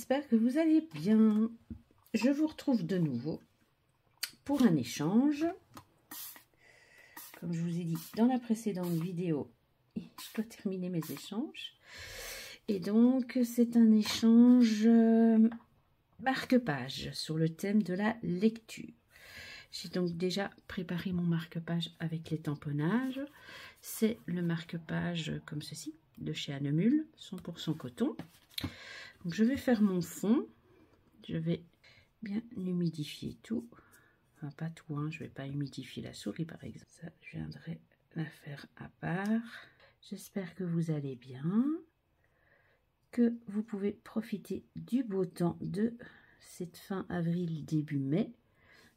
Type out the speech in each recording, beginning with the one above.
j'espère que vous allez bien. Je vous retrouve de nouveau pour un échange. Comme je vous ai dit dans la précédente vidéo, je dois terminer mes échanges. Et donc, c'est un échange marque-page sur le thème de la lecture. J'ai donc déjà préparé mon marque-page avec les tamponnages. C'est le marque-page comme ceci, de chez Annemule, 100% coton. Donc, je vais faire mon fond. Je vais bien humidifier tout. Enfin, pas tout, hein. Je ne vais pas humidifier la souris, par exemple. Ça, je viendrai la faire à part. J'espère que vous allez bien, que vous pouvez profiter du beau temps de cette fin avril, début mai.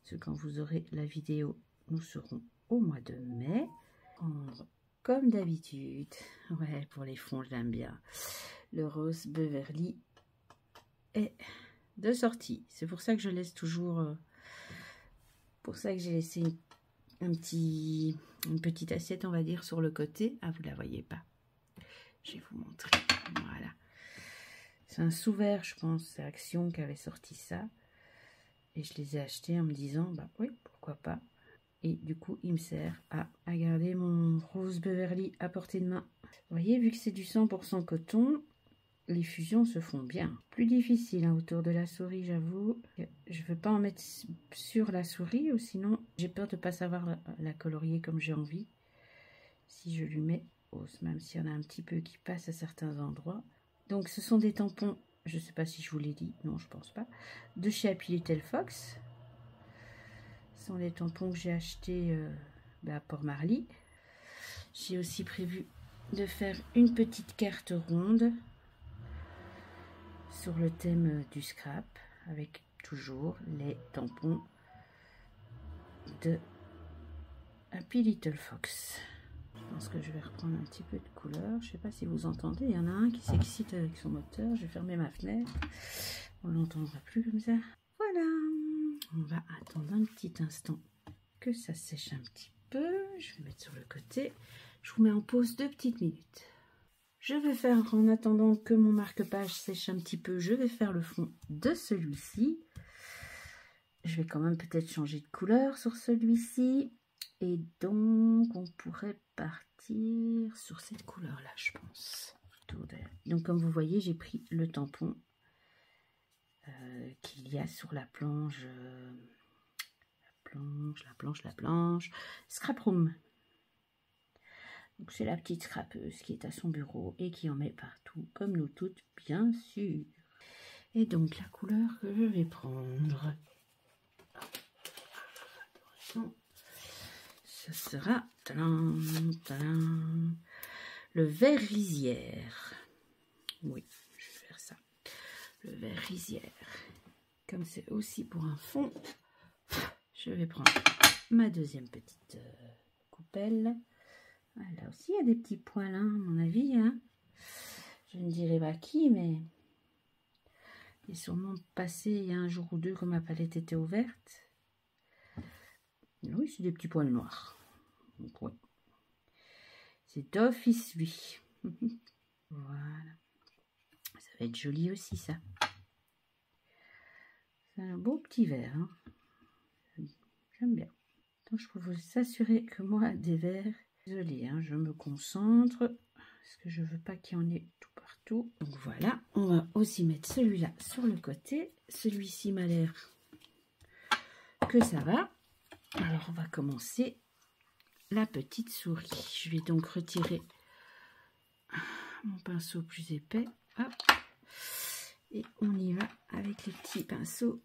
Parce que quand vous aurez la vidéo, nous serons au mois de mai. Prendre comme d'habitude, ouais, pour les fonds, j'aime bien, le rose Beverly est de sortie. C'est pour ça que je laisse toujours, pour ça que j'ai laissé une petite assiette, on va dire, sur le côté. Ah, vous la voyez pas. Je vais vous montrer. Voilà. C'est un sous-vert, je pense. C'est Action qui avait sorti ça. Et je les ai achetés en me disant, bah oui, pourquoi pas. Et du coup, il me sert à garder mon rose Beverly à portée de main. Vous voyez, vu que c'est du 100% coton, les fusions se font bien. Plus difficile hein, autour de la souris, j'avoue. Je ne veux pas en mettre sur la souris, ou sinon j'ai peur de ne pas savoir la colorier comme j'ai envie. Si je lui mets hausse, même s'il y en a un petit peu qui passe à certains endroits. Donc ce sont des tampons, je ne sais pas si je vous l'ai dit, non je pense pas, de chez Happy Little Fox. Ce sont les tampons que j'ai achetés à Port-Marly. J'ai aussi prévu de faire une petite carte ronde sur le thème du scrap, avec toujours les tampons de Happy Little Fox. Je pense que je vais reprendre un petit peu de couleur. Je ne sais pas si vous entendez, il y en a un qui s'excite avec son moteur. Je vais fermer ma fenêtre. On ne l'entendra plus comme ça. Voilà. On va attendre un petit instant que ça sèche un petit peu. Je vais mettre sur le côté. Je vous mets en pause 2 petites minutes. Je vais faire, en attendant que mon marque-page sèche un petit peu, je vais faire le fond de celui-ci. Je vais quand même peut-être changer de couleur sur celui-ci. Et donc, on pourrait partir sur cette couleur-là, je pense. Donc, comme vous voyez, j'ai pris le tampon qu'il y a sur la planche. La planche. Scrap Room. Donc, c'est la petite scrapeuse qui est à son bureau et qui en met partout, comme nous toutes, bien sûr. Et donc, la couleur que je vais prendre, ce sera le vert rizière. Oui, je vais faire ça. Le vert rizière. Comme c'est aussi pour un fond, je vais prendre ma deuxième petite coupelle. Là aussi, il y a des petits poils, hein, à mon avis. Hein. Je ne dirai pas qui, mais il est sûrement passé il y a un jour ou deux quand ma palette était ouverte. Oui, c'est des petits poils noirs. Donc, ouais. C'est d'office, lui. Voilà. Ça va être joli aussi, ça. C'est un beau petit vert. Hein. J'aime bien. Donc, je peux vous assurer que moi, des verts... Désolée, hein, je me concentre. Parce que je ne veux pas qu'il y en ait tout partout. Donc, voilà. On va aussi mettre celui-là sur le côté. Celui-ci m'a l'air que ça va. Alors, on va commencer la petite souris. Je vais donc retirer mon pinceau plus épais. Hop. Et on y va avec les petits pinceaux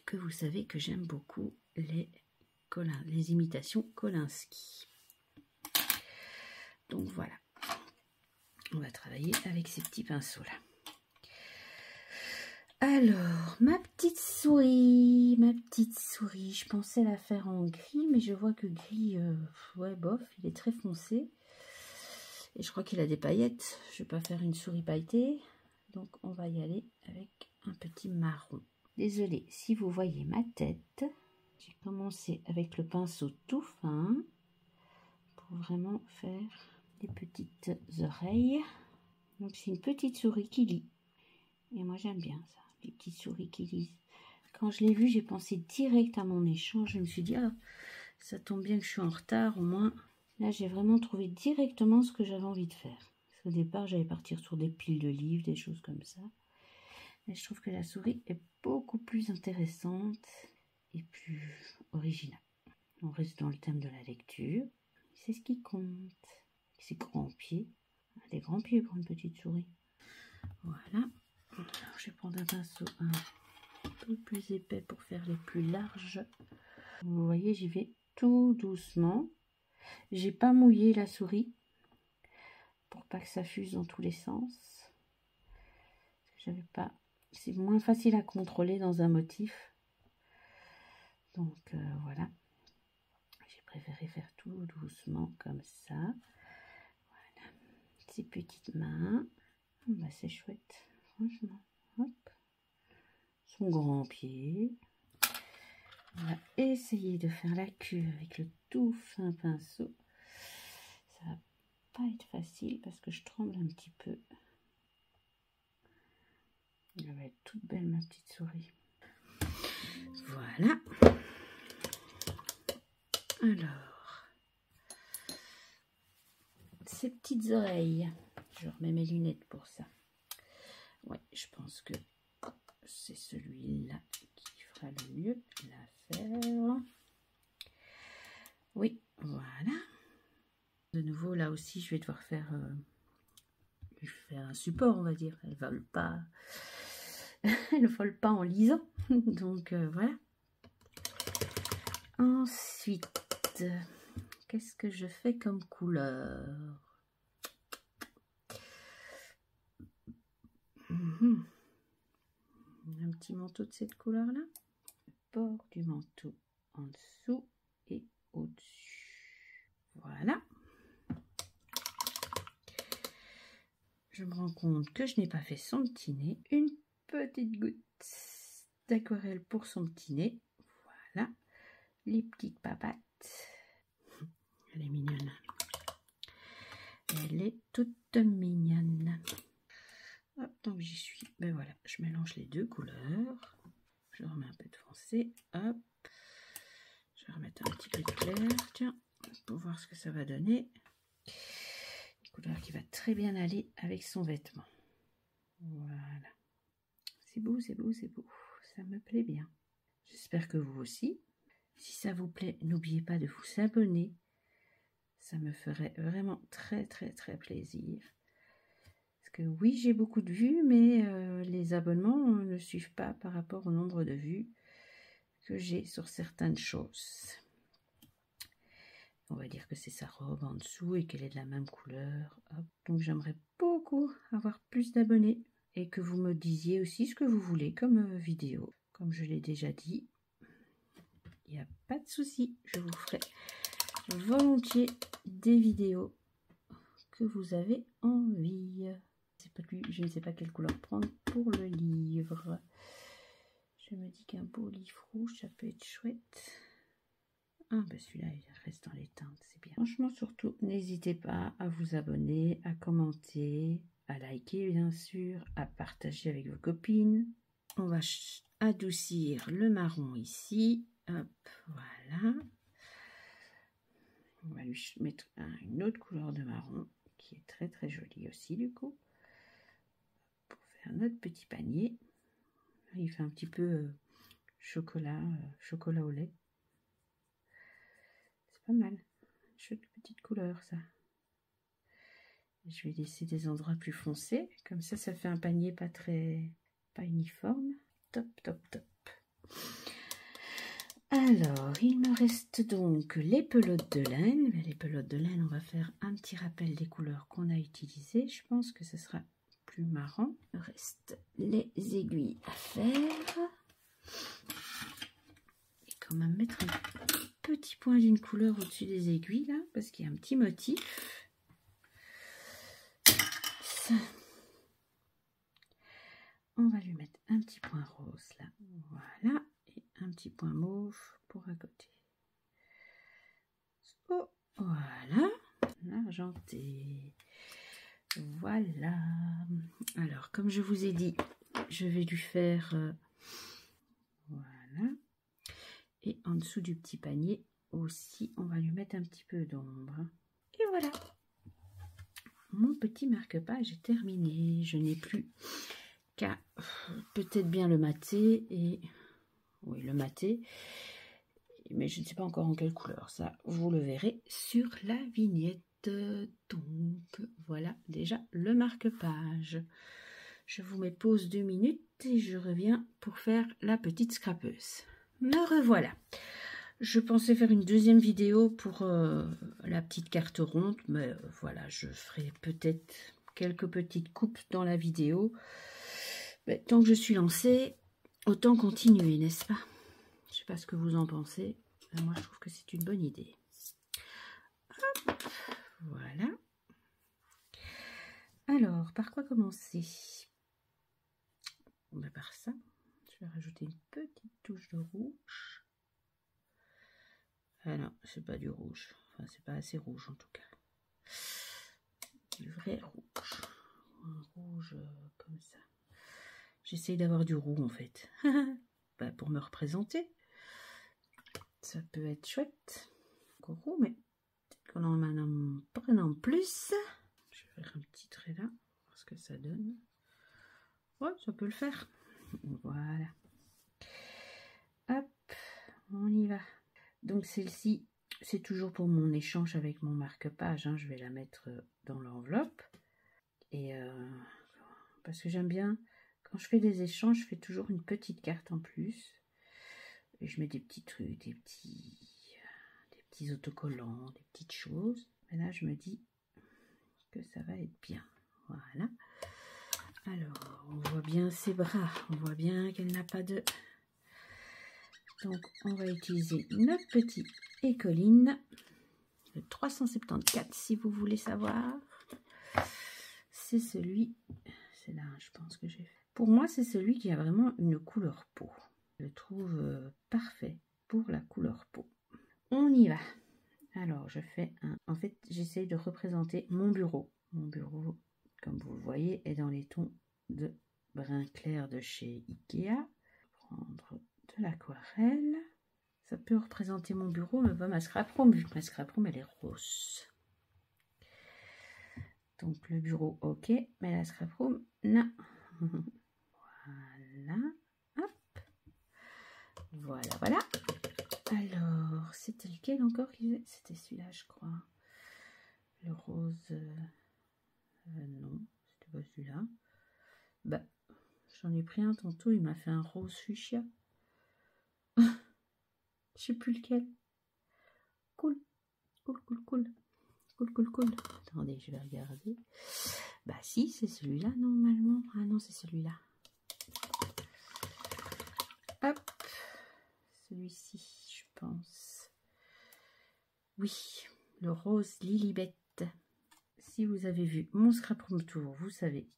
que vous savez que j'aime beaucoup, les imitations Kolinsky. Donc voilà, on va travailler avec ces petits pinceaux là. Alors, ma petite souris, je pensais la faire en gris, mais je vois que gris, ouais bof, il est très foncé. Et je crois qu'il a des paillettes. Je vais pas faire une souris pailletée, donc on va y aller avec un petit marron. Désolée si vous voyez ma tête. J'ai commencé avec le pinceau tout fin pour vraiment faire des petites oreilles. Donc c'est une petite souris qui lit. Et moi j'aime bien ça, les petites souris qui lisent. Quand je l'ai vu, j'ai pensé direct à mon échange. Je me suis dit, ah, ça tombe bien que je suis en retard, au moins. Là, j'ai vraiment trouvé directement ce que j'avais envie de faire. Parce qu'au départ, j'allais partir sur des piles de livres, des choses comme ça. Mais je trouve que la souris est beaucoup plus intéressante et plus originale. On reste dans le thème de la lecture. C'est ce qui compte. Ses grands pieds. Des grands pieds pour une petite souris. Voilà. Alors, je vais prendre un pinceau un peu plus épais pour faire les plus larges. Vous voyez, j'y vais tout doucement. J'ai pas mouillé la souris pour pas que ça fuse dans tous les sens. J'avais pas. C'est moins facile à contrôler dans un motif. Donc voilà. J'ai préféré faire tout doucement comme ça. Voilà. Ces petites mains. Bah, c'est chouette, franchement. Hop. Son grand pied. On va essayer de faire la queue avec le tout fin pinceau. Ça va pas être facile parce que je tremble un petit peu. Elle va être toute belle, ma petite souris. Voilà. Alors, ces petites oreilles. Je remets mes lunettes pour ça. Ouais, je pense que c'est celui-là qui fera le mieux l'affaire. Oui, voilà. De nouveau, là aussi, je vais devoir faire, un support, on va dire. Elle vole pas. Elle ne vole pas en lisant. Donc, voilà. Ensuite, qu'est-ce que je fais comme couleur? Un petit manteau de cette couleur-là. Le bord du manteau en dessous et au-dessus. Voilà. Je me rends compte que je n'ai pas fait son petit nez. Une petite goutte d'aquarelle pour son petit nez. Voilà. Les petites papates. Elle est mignonne. Elle est toute mignonne. Hop, donc j'y suis. Ben voilà, je mélange les deux couleurs. Je remets un peu de foncé. Hop. Je vais remettre un petit peu de clair. Tiens, pour voir ce que ça va donner. Une couleur qui va très bien aller avec son vêtement. Voilà. C'est beau, c'est beau, c'est beau. Ça me plaît bien. J'espère que vous aussi. Si ça vous plaît, n'oubliez pas de vous abonner. Ça me ferait vraiment très, très, très plaisir. Parce que oui, j'ai beaucoup de vues, mais les abonnements ne suivent pas par rapport au nombre de vues que j'ai sur certaines choses. On va dire que c'est sa robe en dessous et qu'elle est de la même couleur. Hop. Donc j'aimerais beaucoup avoir plus d'abonnés et que vous me disiez aussi ce que vous voulez comme vidéo. Comme je l'ai déjà dit, il n'y a pas de souci, je vous ferai volontiers des vidéos que vous avez envie. Je ne sais pas quelle couleur prendre pour le livre. Je me dis qu'un beau livre rouge, ça peut être chouette. Ah ben celui-là, il reste dans les teintes, c'est bien. Franchement, surtout, n'hésitez pas à vous abonner, à commenter, à liker bien sûr, à partager avec vos copines. On va adoucir le marron ici. Hop, voilà. On va lui mettre une autre couleur de marron qui est très très jolie aussi du coup. Pour faire notre petit panier. Il fait un petit peu chocolat au lait. C'est pas mal. Chouette petite couleur ça. Je vais laisser des endroits plus foncés. Comme ça fait un panier pas uniforme. Top, top, top. Alors, il me reste donc les pelotes de laine. Les pelotes de laine, on va faire un petit rappel des couleurs qu'on a utilisées. Je pense que ce sera plus marrant. Il me reste les aiguilles à faire. Et quand même mettre un petit point d'une couleur au-dessus des aiguilles, là, parce qu'il y a un petit motif. Ça. On va lui mettre un petit point rose, là. Voilà. Et un petit point mauve pour à côté. Oh, voilà. Argenté. Voilà. Alors, comme je vous ai dit, je vais lui faire voilà, et en dessous du petit panier aussi on va lui mettre un petit peu d'ombre. Et voilà, mon petit marque-page est terminé. Je n'ai plus qu'à peut-être bien le mater, et oui, le mater, mais je ne sais pas encore en quelle couleur, ça vous le verrez sur la vignette. Donc voilà déjà le marque-page. Je vous mets pause 2 minutes et je reviens pour faire la petite scrapeuse. Me revoilà. Je pensais faire une deuxième vidéo pour la petite carte ronde, mais voilà, je ferai peut-être quelques petites coupes dans la vidéo. Mais tant que je suis lancée, autant continuer, n'est-ce pas? Je ne sais pas ce que vous en pensez. Moi, je trouve que c'est une bonne idée. Hop, voilà. Alors, par quoi commencer? On va par ça. Je vais rajouter une petite touche de rouge. Ah non, c'est pas du rouge. Enfin, c'est pas assez rouge en tout cas. Du vrai rouge. Un rouge comme ça. J'essaye d'avoir du roux en fait. Bah, pour me représenter. Ça peut être chouette. Roux, mais peut-être qu'on en prenant plus. Je vais faire un petit trait là. Voir ce que ça donne. Ouais, ça peut le faire. Voilà. Hop, on y va. Donc celle-ci, c'est toujours pour mon échange avec mon marque-page. Hein. Je vais la mettre dans l'enveloppe. Et parce que j'aime bien, quand je fais des échanges, je fais toujours une petite carte en plus. Et je mets des petits trucs, des petits autocollants, des petites choses. Et là, je me dis que ça va être bien. Voilà. Alors, on voit bien ses bras. On voit bien qu'elle n'a pas de... Donc, on va utiliser notre petit écoline. Le 374, si vous voulez savoir. C'est celui... C'est là, je pense que j'ai fait. Pour moi, c'est celui qui a vraiment une couleur peau. Je le trouve parfait pour la couleur peau. On y va. Alors, je fais un... En fait, j'essaye de représenter mon bureau. Mon bureau, comme vous le voyez, est dans les tons de brun clair de chez Ikea. Prendre de l'aquarelle. Ça peut représenter mon bureau, mais pas ma scrap room, vu que ma scrap room, elle est rose. Donc, le bureau, ok, mais la scrap room, non. Voilà. Hop. Voilà, voilà. Alors, c'était lequel encore qui faisait? C'était celui-là, je crois. Le rose... non, c'était pas celui-là. Bah, j'en ai pris un tantôt, il m'a fait un rose fuchsia. Je sais plus lequel. Cool. Cool, cool, cool. Cool, cool, cool. Attendez, je vais regarder. Bah si, c'est celui-là normalement. Ah non, c'est celui-là. Hop. Celui-ci, je pense. Oui, le rose Lilibet. Si vous avez vu mon scrap room tour, vous savez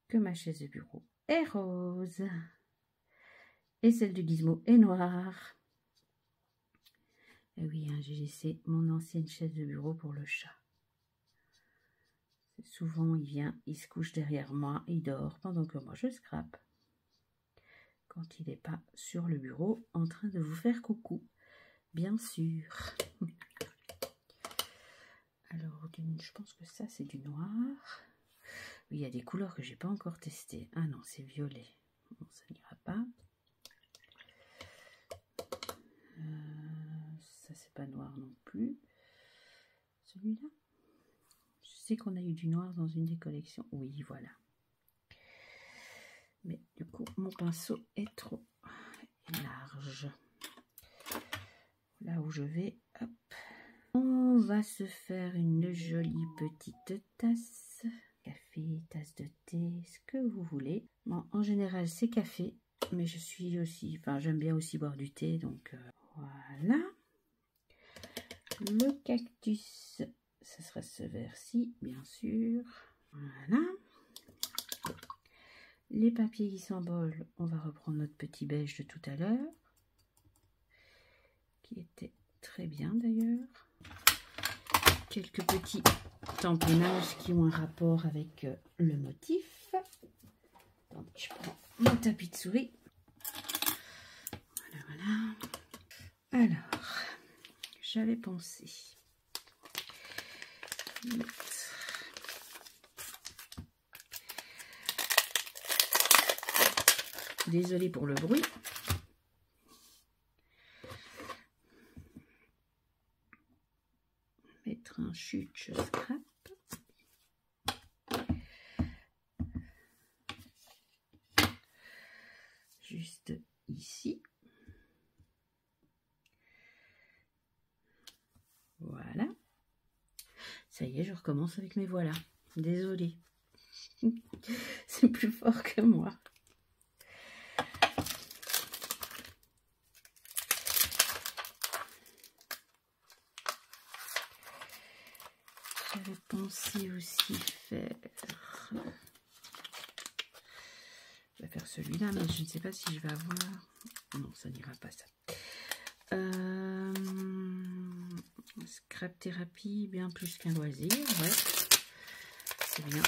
que ma chaise de bureau est rose. Et celle de Gizmo est noire. Et oui, hein, j'ai laissé mon ancienne chaise de bureau pour le chat. Souvent, il vient, il se couche derrière moi, il dort pendant que moi je scrape. Quand il n'est pas sur le bureau en train de vous faire coucou, bien sûr. Alors, je pense que ça, c'est du noir. Oui, il y a des couleurs que j'ai pas encore testées. Ah non, c'est violet. Bon, ça n'ira pas. Ça, c'est pas noir non plus. Celui-là, je sais qu'on a eu du noir dans une des collections. Oui, voilà. Mais du coup, mon pinceau est trop large. Là où je vais, hop. On va se faire une jolie petite tasse. Café, tasse de thé, ce que vous voulez. Bon, en général, c'est café. Mais je suis aussi... Enfin, j'aime bien aussi boire du thé. Donc, voilà. Le cactus, ce sera ce vert-ci, bien sûr. Voilà. Les papiers qui s'embolent, on va reprendre notre petit beige de tout à l'heure. Qui était très bien d'ailleurs. Quelques petits tamponnages qui ont un rapport avec le motif. Attendez, je prends mon tapis de souris. Voilà, voilà. Alors, j'avais pensé mettre désolée pour le bruit. Mettre un chute scrap. Juste ici. Voilà. Ça y est, je recommence avec mes voilà. Désolée. C'est plus fort que moi. J'avais pensé aussi faire... Je vais faire celui-là, mais je ne sais pas si je vais avoir... Non, ça n'ira pas ça. Scrap thérapie, bien plus qu'un loisir. Ouais, c'est bien.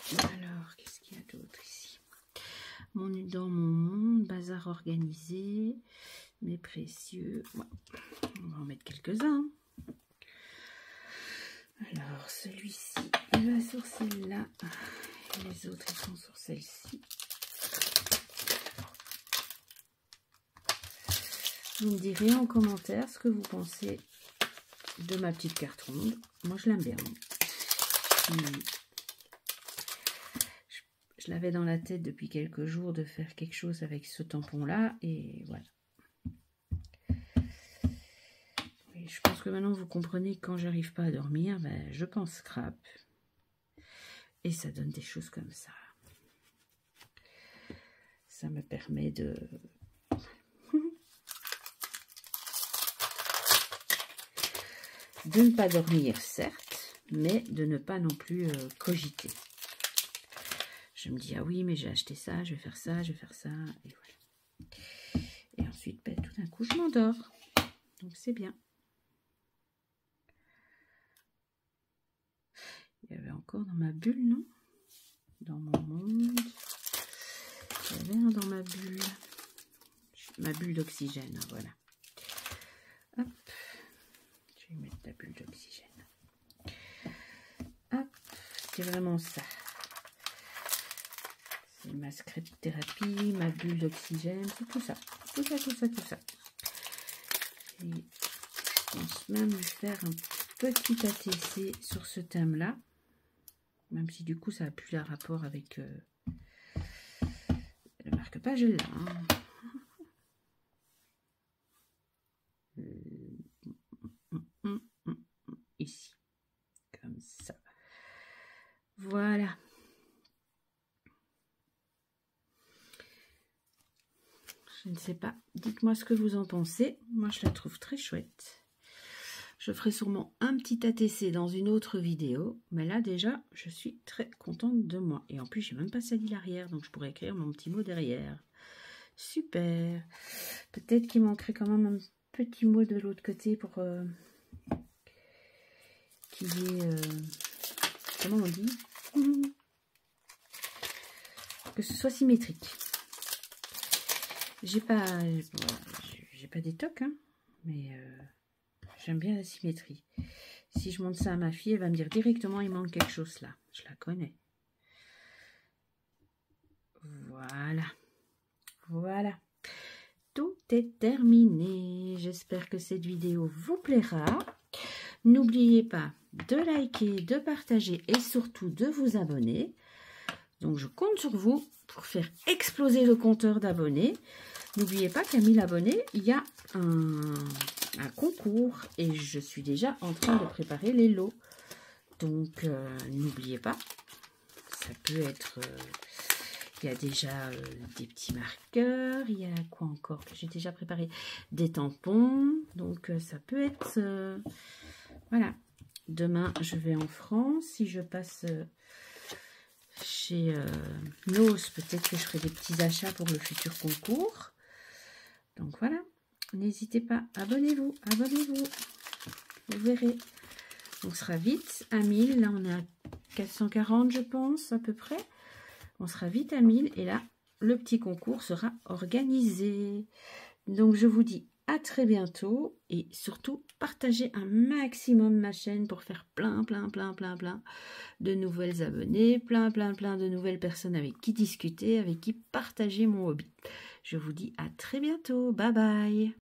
Alors, qu'est-ce qu'il y a d'autre ici? Dans mon monde, bazar organisé, mes précieux. Ouais. On va en mettre quelques-uns. Alors, celui-ci, il va sur celle-là. Les autres, ils sont sur celle-ci. Vous me direz en commentaire ce que vous pensez de ma petite carte ronde. Moi, je l'aime bien. Je l'avais dans la tête depuis quelques jours de faire quelque chose avec ce tampon-là. Et voilà. Et je pense que maintenant, vous comprenez que quand j'arrive pas à dormir, ben, je pense scrap. Et ça donne des choses comme ça. Ça me permet de... de ne pas dormir, certes, mais de ne pas non plus cogiter. Je me dis, ah oui, mais j'ai acheté ça, je vais faire ça, je vais faire ça, et voilà. Et ensuite, ben, tout d'un coup, je m'endors. Donc, c'est bien. Il y avait encore dans ma bulle, non? Dans mon monde. Il y avait un dans ma bulle d'oxygène, voilà. Hop. Je vais mettre la bulle d'oxygène. Hop, c'est vraiment ça. C'est ma scrap thérapie, ma bulle d'oxygène, c'est tout ça. Tout ça, tout ça, tout ça. Et je pense même lui faire un petit ATC sur ce thème-là. Même si du coup, ça n'a plus un rapport avec le marque-page là. Hein. Ici, comme ça. Voilà. Je ne sais pas. Dites-moi ce que vous en pensez. Moi, je la trouve très chouette. Je ferai sûrement un petit ATC dans une autre vidéo. Mais là, déjà, je suis très contente de moi. Et en plus, j'ai même pas sali l'arrière. Donc, je pourrais écrire mon petit mot derrière. Super. Peut-être qu'il manquerait quand même un petit mot de l'autre côté pour qu'il y ait... comment on dit? Que ce soit symétrique. J'ai pas des tocs, hein, mais j'aime bien la symétrie. Si je montre ça à ma fille, elle va me dire directement il manque quelque chose là. Je la connais. Voilà. Voilà. Tout est terminé. J'espère que cette vidéo vous plaira. N'oubliez pas de liker, de partager et surtout de vous abonner. Donc je compte sur vous pour faire exploser le compteur d'abonnés. N'oubliez pas qu'à 1000 abonnés, il y a un concours et je suis déjà en train de préparer les lots. Donc n'oubliez pas, ça peut être... il y a déjà des petits marqueurs, il y a quoi encore que j'ai déjà préparé? Des tampons, donc ça peut être... voilà, demain je vais en France, si je passe... chez Nose, peut-être que je ferai des petits achats pour le futur concours. Donc voilà, n'hésitez pas, abonnez-vous, abonnez-vous. Vous verrez, On sera vite à 1000. Là, on est à 440, je pense, à peu près. On sera vite à 1000. Et là, le petit concours sera organisé. Donc, je vous dis à très bientôt. Et surtout, partagez un maximum ma chaîne pour faire plein de nouvelles abonnés, plein de nouvelles personnes avec qui discuter, avec qui partager mon hobby. Je vous dis à très bientôt. Bye bye.